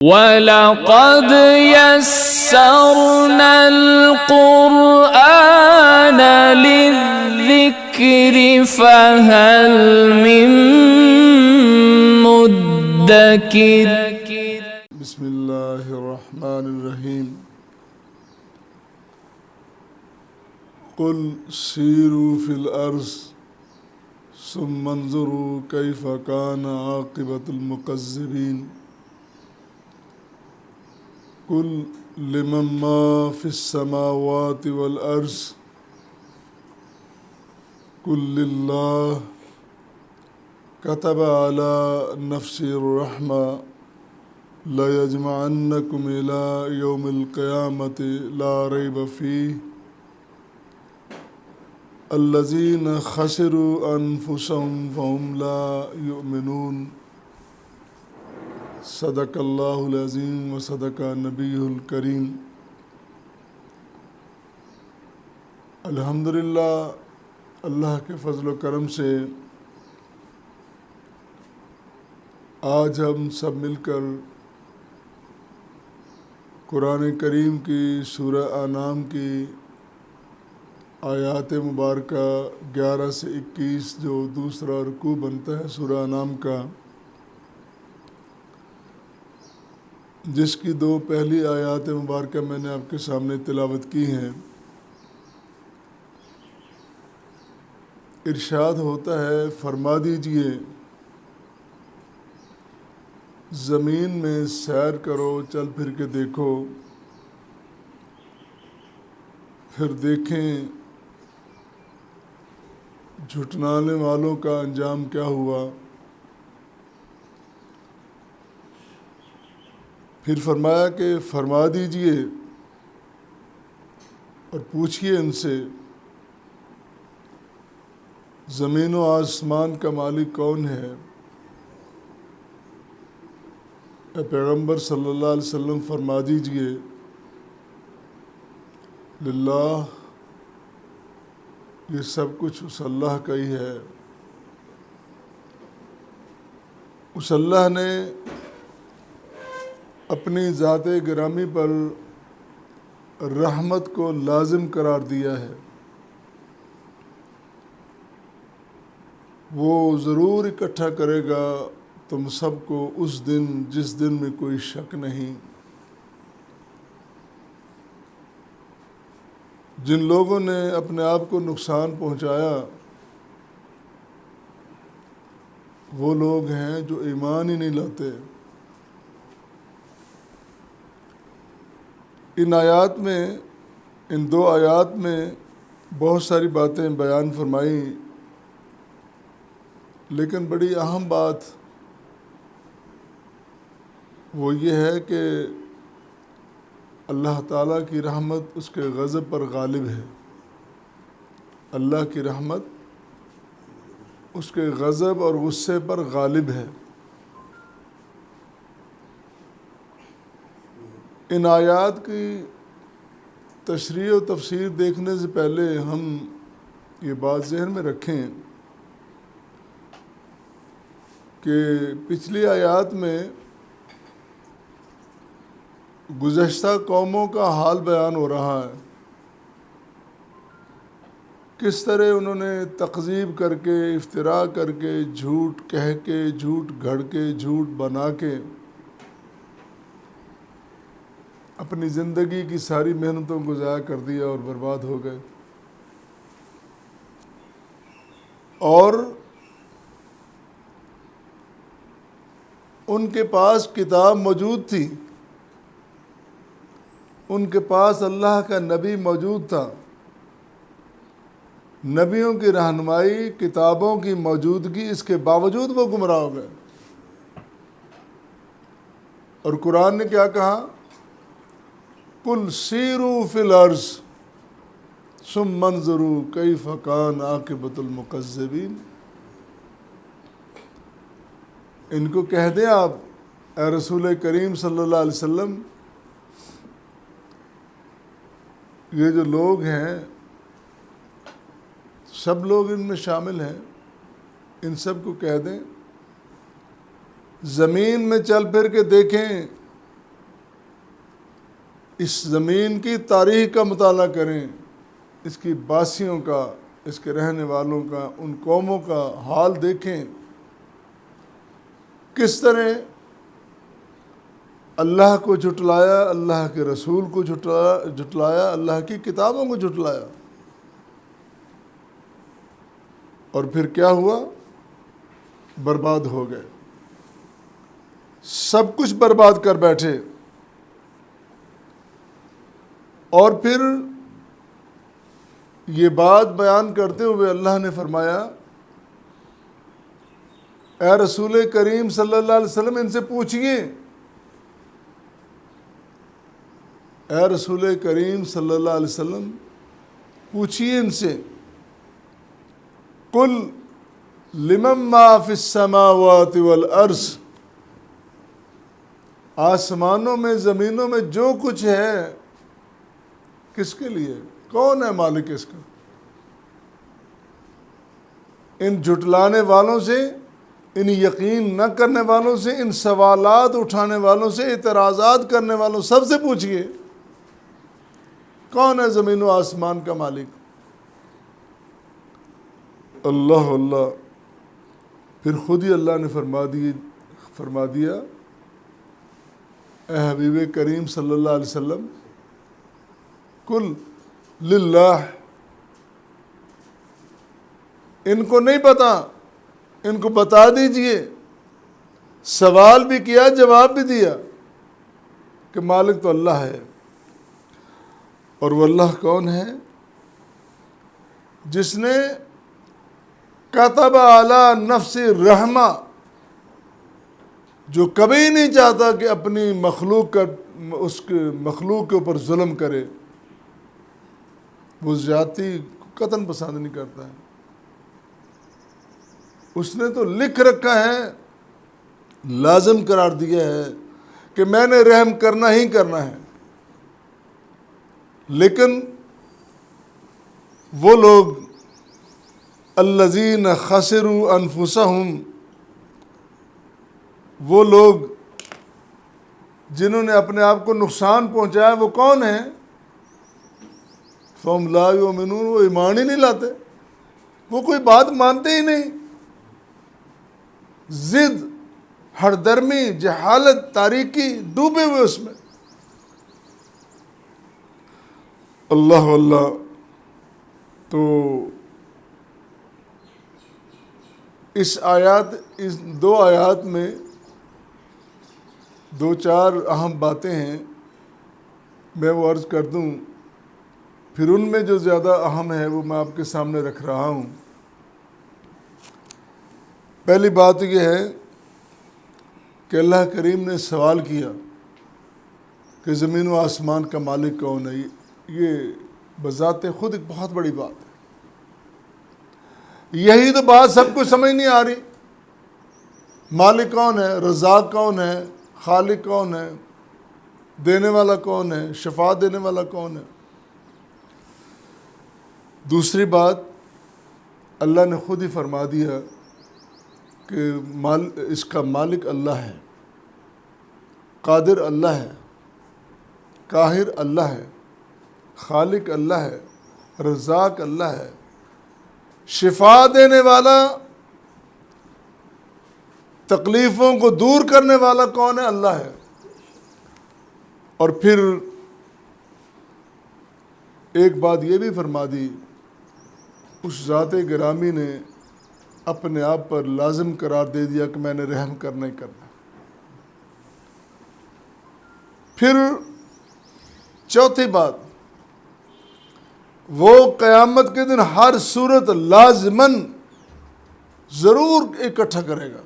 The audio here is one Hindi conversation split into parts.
वलक़द यस्सरना अल-क़ुरआन लिज़्ज़िक्रि फ़हल मिन मुद्दकिर। बिस्मिल्लाहिर्रहमानिर्रहीम। कुल सीरू फिल अर्ज़ सुम्मा अंज़ुरू कैफ़ कान आक़िबतुल मुकज़्ज़िबीन। कुल लिमन मा फ़िस समावाति वल अर्ज़ कुल लिल्लाह कतब अला नफ़्सिर रहमा लयजमअन्नकुम इला यौमिल क़यामति ला रैब फ़ीह अल्लज़ीना ख़सिरू अनफ़ुसहुम फ़हुम ला युमिनून। सदक़ल्लाहुल अज़ीम व सदक़ नबियुल करीम। अल्हम्दुलिल्लाह, अल्लाह के फ़ज़ल व करम से आज हम सब मिलकर कुरान करीम की सूरह अनाम की आयात मुबारका 11 से 21 जो दूसरा रुकू बनता है सूरह अनाम का, जिसकी दो पहली आयात मुबारका मैंने आपके सामने तिलावत की हैं। इरशाद होता है, फरमा दीजिए ज़मीन में सैर करो, चल फिर के देखो, फिर देखें झुटलाने वालों का अंजाम क्या हुआ। फिर फरमाया कि फरमा दीजिए और पूछिए इनसे ज़मीन व आसमान का मालिक कौन है। ए पैगम्बर सल्लल्लाहु अलैहि वसल्लम फरमा दीजिए लिल्लाह, ये सब कुछ उस अल्लाह का ही है। उस अल्लाह ने अपनी ज़ात गिरामी पर रहमत को लाजिम करार दिया है। वो ज़रूर इकट्ठा करेगा तुम सबको उस दिन जिस दिन में कोई शक नहीं। जिन लोगों ने अपने आप को नुकसान पहुंचाया वो लोग हैं जो ईमान ही नहीं लाते। इन आयात में, इन दो आयात में बहुत सारी बातें बयान फरमाई, लेकिन बड़ी अहम बात वो ये है कि अल्लाह ताला की रहमत उसके ग़ज़ब पर गालिब है। अल्लाह की रहमत उसके ग़ज़ब और गुस्से पर गालिब है। इन आयात की तशरीह व तफसीर देखने से पहले हम ये बात ज़हन में रखें कि पिछली आयात में गुज़श्ता कौमों का हाल बयान हो रहा है, किस तरह उन्होंने तकज़ीब करके, इफ्तिरा करके, झूठ कह के, झूठ घड़ के, झूठ बना के अपनी ज़िंदगी की सारी मेहनतों को ज़ाया कर दिया और बर्बाद हो गए। और उनके पास किताब मौजूद थी, उनके पास अल्लाह का नबी मौजूद था। नबियों की रहनुमाई, किताबों की मौजूदगी, इसके बावजूद वो गुमराह हो गए। और कुरान ने क्या कहा, कुल सीरू फिल अर्ज़ सुम्मा अंज़ुरू कैफ़ कान आक़िबतुल मुकज़्ज़िबीन। इनको कह दें आप, ए रसूल करीम सल्लल्लाहु अलैहि वसल्लम, ये जो लोग हैं, सब लोग इनमें शामिल हैं, इन सब को कह दें ज़मीन में चल फिर के देखें इस ज़मीन की तारीख़ का मुताला करें, इसकी बासियों का, इसके रहने वालों का, उन कौमों का हाल देखें, किस तरह अल्लाह को झुटलाया, अल्लाह के रसूल को झुटलाया, अल्लाह की किताबों को झुटलाया। और फिर क्या हुआ? बर्बाद हो गए, सब कुछ बर्बाद कर बैठे। और फिर ये बात बयान करते हुए अल्लाह ने फरमाया, ए रसूल करीम सल्लल्लाहु अलैहि वसल्लम, इनसे पूछिए, ए रसूल करीम सल्लल्लाहु अलैहि वसल्लम, पूछिए इनसे, कुल लिमम मा फिस समावाति वल अर्ज़, आसमानों में ज़मीनों में जो कुछ है किसके लिए? कौन है मालिक इसका? इन झुटलाने वालों से, इन यकीन न करने वालों से, इन सवालात उठाने वालों से, इतराज़ात करने वालों, सबसे पूछिए कौन है ज़मीन व आसमान का मालिक? अल्लाह अल्लाह। फिर खुद ही अल्लाह ने फरमा दिया, ए हबीब करीम सल्लल्लाहु अलैहि वसल्लम, कुल लिल्लाह, इनको नहीं पता, इनको बता दीजिए। सवाल भी किया, जवाब भी दिया कि मालिक तो अल्लाह है। और वो अल्लाह कौन है? जिसने कतब अला नफ्सी रहमा, जो कभी नहीं चाहता कि अपनी मखलूक का, उसके मखलूक के ऊपर जुल्म करे, वो ज़्यादती कतन पसंद नहीं करता है। उसने तो लिख रखा है, लाजम करार दिया है कि मैंने रहम करना ही करना है। लेकिन वो लोग अल्लज़ीन खसिरू अनफुसहुम, वो लोग जिन्होंने अपने आप को नुकसान पहुंचाया, वो कौन है? फ़हम ला युमिनून, वो ईमान ही नहीं लाते, वो कोई बात मानते ही नहीं। जिद, हरदर्मी, जहालत, तारीकी, डूबे हुए उसमें। अल्लाह अल्लाह। तो इस दो आयात में दो चार अहम बातें हैं, मैं वो अर्ज़ कर दूं, फिर उनमें जो ज़्यादा अहम है वो मैं आपके सामने रख रहा हूँ। पहली बात यह है कि अल्लाह करीम ने सवाल किया कि ज़मीन व आसमान का मालिक कौन है। ये बज़ाते ख़ुद एक बहुत बड़ी बात है। यही तो बात सबको समझ नहीं आ रही। मालिक कौन है, रज़ाक कौन है, खालिक कौन है, देने वाला कौन है, शफा देने वाला कौन है। दूसरी बात, अल्लाह ने ख़ुद ही फरमा दिया कि इसका मालिक अल्लाह है, कादिर अल्लाह है, काहिर अल्लाह है, खालिक अल्लाह है, रज़ाक अल्लाह है, शिफा देने वाला, तकलीफ़ों को दूर करने वाला कौन है? अल्लाह है। और फिर एक बात ये भी फरमा दी, उस ज़ाते गिरामी ने अपने आप पर लाजिम करार दे दिया कि मैंने रहम करना ही करना। फिर चौथी बात, वो क़यामत के दिन हर सूरत लाजमन ज़रूर इकट्ठा करेगा।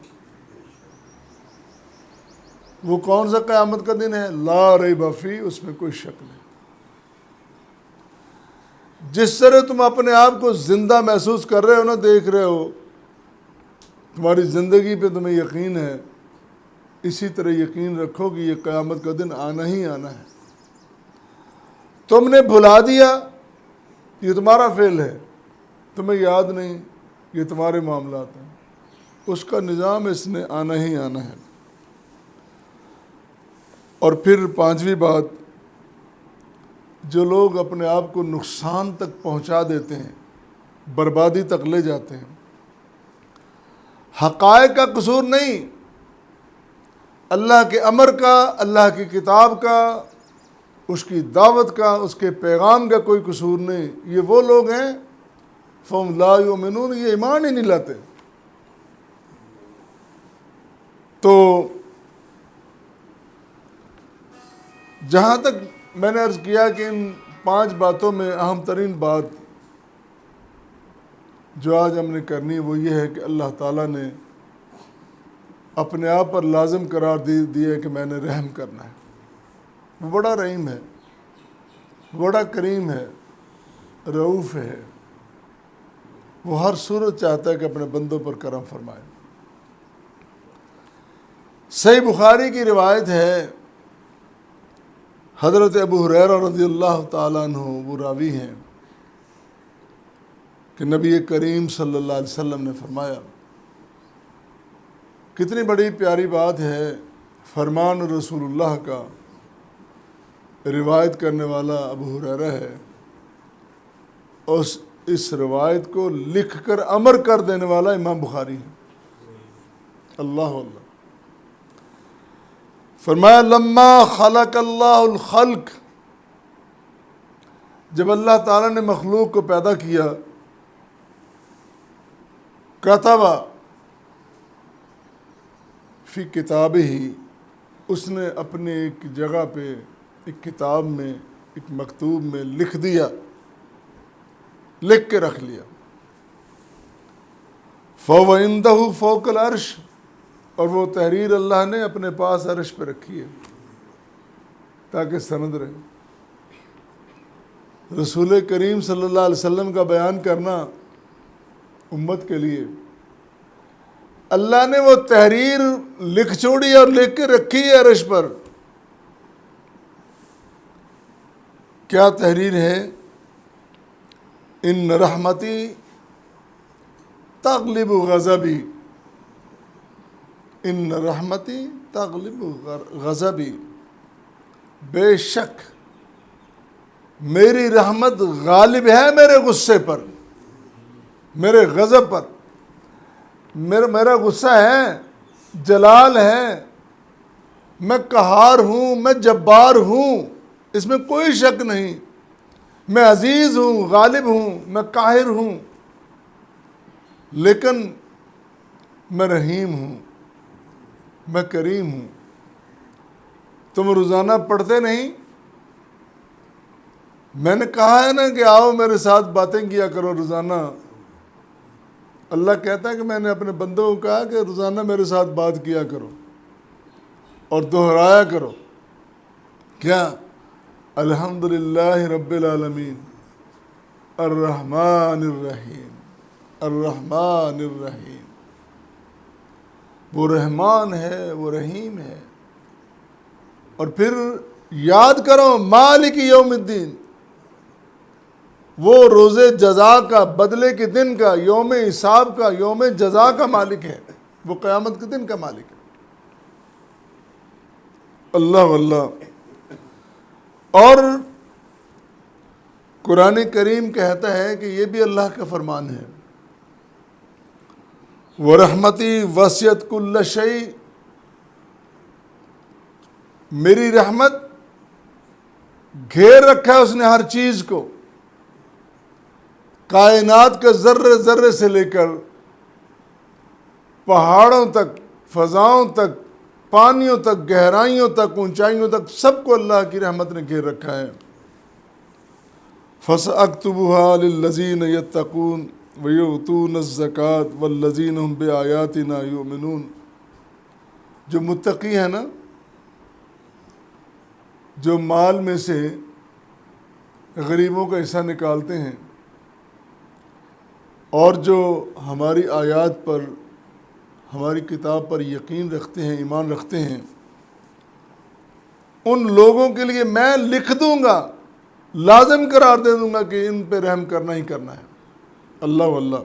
वो कौन सा क़यामत का दिन है? ला रैब फीह, उसमें कोई शक नहीं। जिस तरह तुम अपने आप को ज़िंदा महसूस कर रहे हो ना, देख रहे हो, तुम्हारी ज़िंदगी पे तुम्हें यकीन है, इसी तरह यकीन रखो कि ये क़यामत का दिन आना ही आना है। तुमने भुला दिया, ये तुम्हारा फेल है, तुम्हें याद नहीं, ये तुम्हारे मामलात हैं, उसका निज़ाम इसने आना ही आना है। और फिर पांचवी बात, जो लोग अपने आप को नुकसान तक पहुंचा देते हैं, बर्बादी तक ले जाते हैं। हक़ाइक़ का कसूर नहीं, अल्लाह के अमर का, अल्लाह की किताब का, उसकी दावत का, उसके पैगाम का कोई कसूर नहीं। ये वो लोग हैं फ़हम ला युमिनून, ये ईमान ही नहीं लाते। तो जहाँ तक मैंने अर्ज़ किया कि इन 5 बातों में अहम तरीन बात जो आज हमने करनी वो ये है कि अल्लाह ताला ने अपने आप पर लाजिम करार दे दिया कि मैंने रहम करना है। वो बड़ा रहीम है, बड़ा करीम है, रऊफ़ है। वो हर सूरत चाहता है कि अपने बंदों पर करम फरमाए। सही बुखारी की रिवायत है, हज़रत अबू हुरैरा रज़ियल्लाहु ताला अन्हु वो रावी हैं कि नबी करीम सल्लल्लाहु अलैहि वसल्लम ने फरमाया, कितनी बड़ी प्यारी बात है, फरमान रसूलुल्लाह का रिवायत करने वाला अबू हुरैरा है और इस रिवायत को लिख कर अमर कर देने वाला इमाम बुखारी है। अल्लाह अल्लाह। फरमाया लम्मा खलक़ल्लाहुल खल्क़, जब अल्लाह ताला ने मखलूक को पैदा किया, कतबा फ़ी किताब ही, उसने अपने एक जगह पे, एक किताब में, एक मकतूब में लिख दिया, लिख के रख लिया। फ़वइंदहु फ़ौक़ल अर्श, और वो तहरीर अल्लाह ने अपने पास अर्श पे रखी है ताकि सनद रहे। रसूल करीम सल्लल्लाहु अलैहि वसल्लम का बयान करना उम्मत के लिए अल्लाह ने वो तहरीर लिख छोड़ी और लिख के रखी है अर्श पर। क्या तहरीर है? इन रहमती तग़लिबु ग़ज़बी, इन रहमती तग़लिबु ग़ज़बी, बेशक मेरी रहमत गालिब है मेरे गुस्से पर, मेरे गज़ब पर। मेरा गुस्सा है, जलाल है, मैं कहार हूँ, मैं जब्बार हूँ, इसमें कोई शक नहीं। मैं अजीज़ हूँ, गालिब हूँ, मैं काहिर हूँ, लेकिन मैं रहीम हूँ, मैं करीम हूँ। तुम रोज़ाना पढ़ते नहीं? मैंने कहा है ना कि आओ मेरे साथ बातें किया करो रोज़ाना। अल्लाह कहता है कि मैंने अपने बंदों को कहा कि रोज़ाना मेरे साथ बात किया करो और दोहराया करो। क्या? अल्हम्दुलिल्लाहि रब्बिल आलमीन अर्रहमानिर रहीम, अर्रहमानिर रहीम। वो रहमान है, वो रहीम है। और फिर याद करो मालिक यौमिद्दीन, वो रोज़े जज़ा का, बदले के दिन का, यौम हिसाब का, यौम जज़ा का मालिक है। वो क़यामत के दिन का मालिक है। अल्लाह वल्लाह। और कुरान करीम कहता है कि ये भी अल्लाह का फरमान है, व रहमती वसियत कुल्ल शै, मेरी रहमत घेर रखा है उसने हर चीज़ को। कायनात के ज़र्रे ज़र्रे से लेकर पहाड़ों तक, फ़ज़ाओं तक, पानियों तक, गहराइयों तक, ऊंचाइयों तक, सबको अल्लाह की रहमत ने घेर रखा है। फ़सअक्तुबुहा लिल्लज़ीन यत्तक़ून व युतून ज़कात वल्लज़ीन हुम बिआयातिना युमिनून। जो मुत्तकी है ना, जो माल में से गरीबों का हिस्सा निकालते हैं और जो हमारी आयात पर, हमारी किताब पर यकीन रखते हैं, ईमान रखते हैं, उन लोगों के लिए मैं लिख दूंगा, लाजिम करार दे दूंगा कि इन पे रहम करना ही करना है। अल्लाह वल्लाह।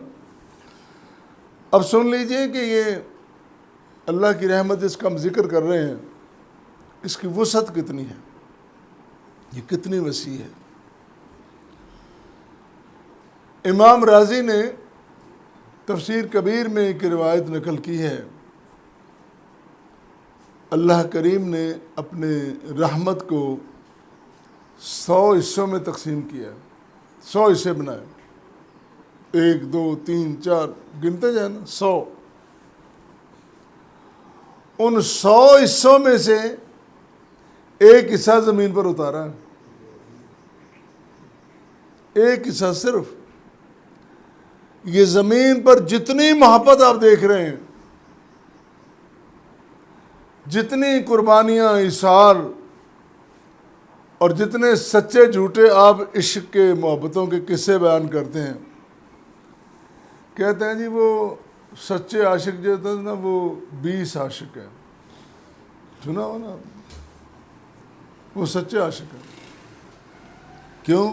अब सुन लीजिए कि ये अल्लाह की रहमत जिसका हम जिक्र कर रहे हैं, इसकी वसअत कितनी है, ये कितनी वसी है। इमाम राजी ने तफसीर कबीर में एक रिवायत नकल की है, अल्लाह करीम ने अपने रहमत को 100 हिस्सों में तकसीम किया, 100 हिस्से बनाए, 1 2 3 4 गिनते जाए ना, 100। उन 100 हिस्सों में से एक हिस्सा ज़मीन पर उतारा है, एक हिस्सा सिर्फ। ये ज़मीन पर जितनी मोहब्बत आप देख रहे हैं, जितनी कुर्बानियाँ, इशार और जितने सच्चे झूठे आप इश्क के, मोहब्बतों के किस्से बयान करते हैं, कहते हैं जी वो सच्चे आशिक जो होते हैं ना, वो 20 आशिक है। सुना हो ना, वो सच्चे आशिक है। क्यों?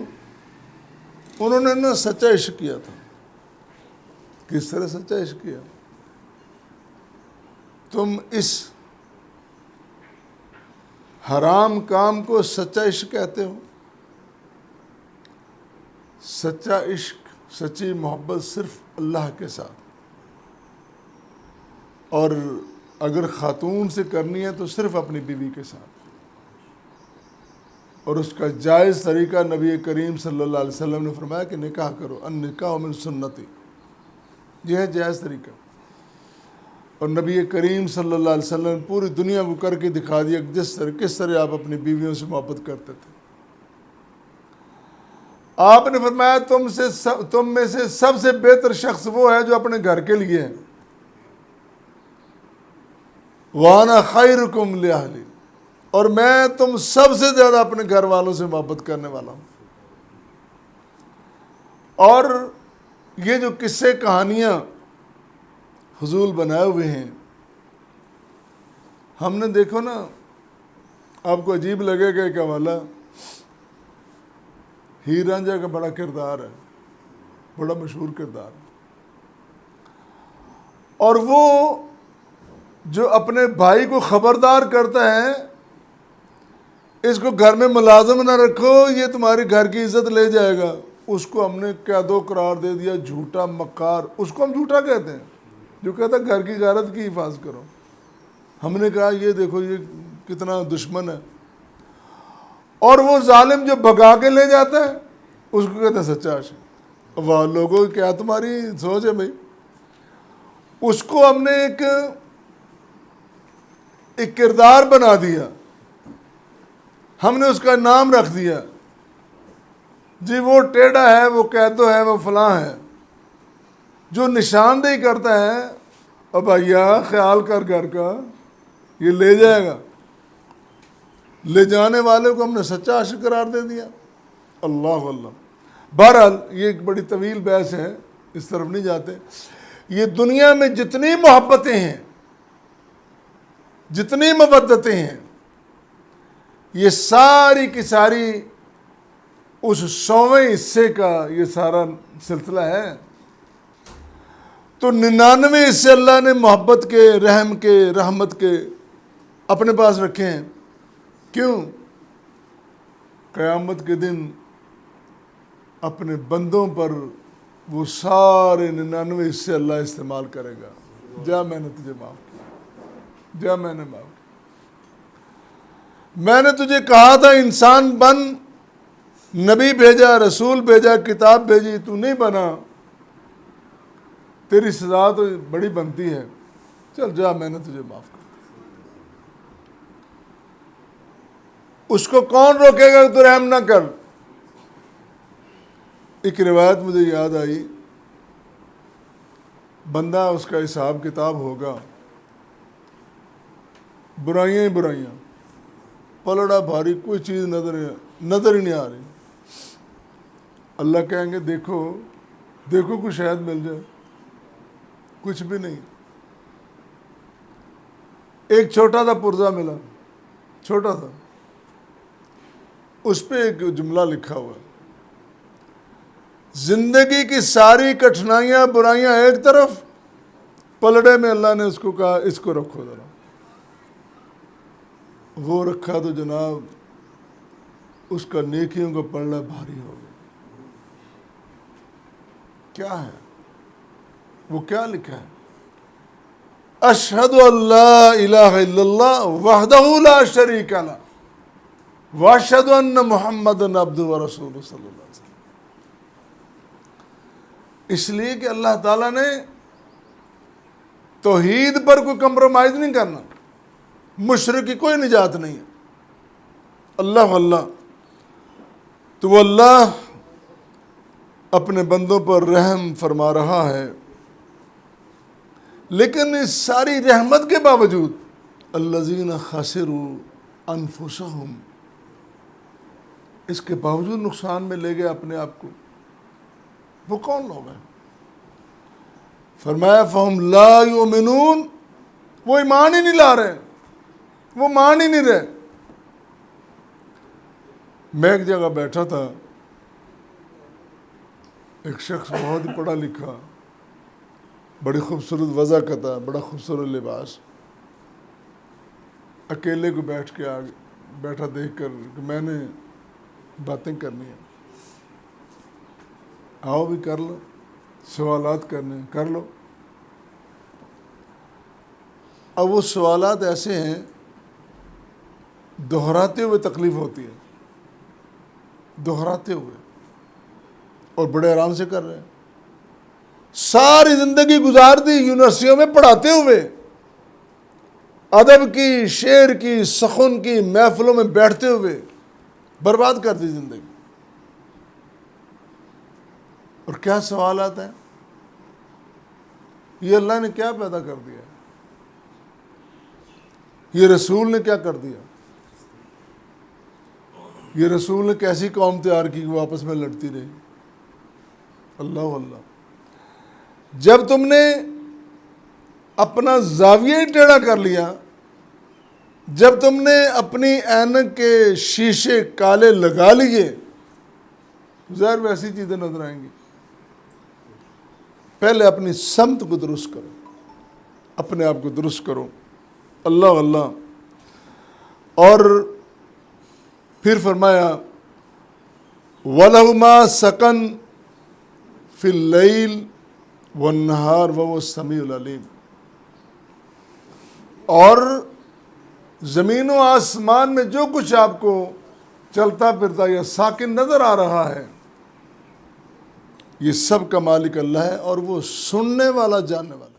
उन्होंने ना सच्चा इश्क किया था। किस तरह सच्चा इश्क किया? तुम इस हराम काम को सच्चा इश्क कहते हो? सच्चा इश्क, सच्ची मोहब्बत सिर्फ अल्लाह के साथ, और अगर ख़ातून से करनी है तो सिर्फ अपनी बीवी के साथ। और उसका जायज़ तरीका नबी करीम सल्लल्लाहु अलैहि वसल्लम ने फरमाया कि निकाह करो, अन निकाह मिन सुन्नती, यह है जायज़ तरीका। और नबी करीम सल्लल्लाहु अलैहि वसल्लम ने पूरी दुनिया को करके दिखा दिया कि किस तरह आप अपनी बीवियों से मोहब्बत करते थे। आपने फरमाया तुम में से सबसे बेहतर शख्स वो है जो अपने घर के लिए है, वाना खैरुकुम लिअहली, और मैं तुम सबसे ज़्यादा अपने घर वालों से मोहब्बत करने वाला हूँ। और ये जो किस्से कहानियाँ हुजूल बनाए हुए हैं, हमने देखो ना, आपको अजीब लगेगा क्या वाला, हीर रांझा का बड़ा किरदार है, बड़ा मशहूर किरदार है। और वो जो अपने भाई को खबरदार करता है, इसको घर में मुलाजिम ना रखो, ये तुम्हारे घर की इज्जत ले जाएगा, उसको हमने कैदो करार दे दिया, झूठा मक्कार। उसको हम झूठा कहते हैं जो कहता है घर की गारत की हिफाजत करो। हमने कहा ये देखो ये कितना दुश्मन है। और वो जालिम जो भगा के ले जाता है, उसको कहते हैं सच्चा आशिक। वाह लोगों, क्या तुम्हारी सोच है भाई। उसको हमने एक किरदार बना दिया, हमने उसका नाम रख दिया जी, वो टेढ़ा है, वो कैदो है, वो फलां है। जो निशानदेही करता है, अब भैया ख्याल कर घर का, ये ले जाएगा, ले जाने वाले को हमने सच्चा आशिक करार दे दिया। अल्लाह अल्लाह। बहरहाल ये एक बड़ी तवील बहस है, इस तरफ नहीं जाते। ये दुनिया में जितनी मोहब्बतें हैं, जितनी मवद्दतें हैं, ये सारी की सारी उस 100वें हिस्से का ये सारा सिलसिला है। तो 99 हिस्से अल्लाह ने मोहब्बत के, रहम के, रहमत के अपने पास रखे हैं। क्यों? क़यामत के दिन अपने बंदों पर वो सारे 99 हिस्से अल्लाह इस्तेमाल करेगा। जा मैंने तुझे माफ़ किया, जा मैंने माफ़ किया, मैंने तुझे कहा था इंसान बन, नबी भेजा, रसूल भेजा, किताब भेजी, तू नहीं बना, तेरी सजा तो बड़ी बनती है, चल जा मैंने तुझे माफ़ कर। उसको कौन रोकेगा कि तू रहम ना कर। एक रिवायत मुझे याद आई, बंदा उसका हिसाब किताब होगा, बुराइयां ही बुराइयां, पलड़ा भारी, कोई चीज़ नज़र ही नहीं आ रही। अल्लाह कहेंगे देखो देखो कुछ शायद मिल जाए, कुछ भी नहीं। एक छोटा सा पुर्जा मिला, छोटा सा, उस पर एक जुमला लिखा हुआ है, जिंदगी की सारी कठिनाइयां बुराइयां एक तरफ, पलड़े में अल्लाह ने उसको कहा इसको रखो जरा। वो रखा तो जनाब उसका नेकियों का पलड़ा भारी हो गया। क्या है? वो क्या लिखा है? अशहदु अल्ला इलाहा इल्लल्लाह वहदहु ला शरीका लह व अशहदु अन्ना मुहम्मदन अब्दुहु व रसूलुहु सल्लल्लाहु अलैहि वसल्लम। इसलिए कि अल्लाह ताला ने तौहीद पर कोई कंप्रोमाइज नहीं करना, मुशरिक की कोई निजात नहीं है। अल्लाह अल्लाह, तो वो अल्लाह अपने बंदों पर रहम फरमा रहा है, लेकिन इस सारी रहमत के बावजूद अल्लज़ीना खसिरू अनफुसहुम, इसके बावजूद नुकसान में ले गए अपने आप को। वो कौन लोग हैं? फरमाया फहम ला युमिनून, वो ईमान ही नहीं ला रहे, वो मान ही नहीं रहे। मैं एक जगह बैठा था, एक शख्स बहुत ही पढ़ा लिखा, बड़ी खूबसूरत वज़ाकता, बड़ा खूबसूरत लिबास, अकेले को बैठा देख कर कि मैंने बातें करनी है, आओ भी कर लो, सवालात करने कर लो। अब वो सवालात ऐसे हैं, दोहराते हुए तकलीफ होती है, दोहराते हुए, और बड़े आराम से कर रहे हैं। सारी जिंदगी गुजार दी यूनिवर्सिटियों में पढ़ाते हुए, अदब की, शेर की, सखुन की महफिलों में बैठते हुए बर्बाद कर दी जिंदगी। और क्या सवालात हैं? ये अल्लाह ने क्या पैदा कर दिया, ये रसूल ने क्या कर दिया, ये रसूल ने कैसी कौम तैयार की वो आपस में लड़ती रही। अल्लाह अल्लाह, जब तुमने अपना जाविया ही टेढ़ा कर लिया, जब तुमने अपनी ऐनक के शीशे काले लगा लिए, ज़ाहिर वैसी चीज़ें नजर आएंगी। पहले अपनी समत को दुरुस्त करो, अपने आप को दुरुस्त करो। अल्लाह अल्लाह। और फिर फरमाया वलहु मा सकन फिल लैल वन्नहार वहुव समीउल अलीम, और ज़मीन व आसमान में जो कुछ आपको चलता फिरता या साकिन नज़र आ रहा है, ये सब का मालिक अल्लाह है, और वो सुनने वाला जानने वाला।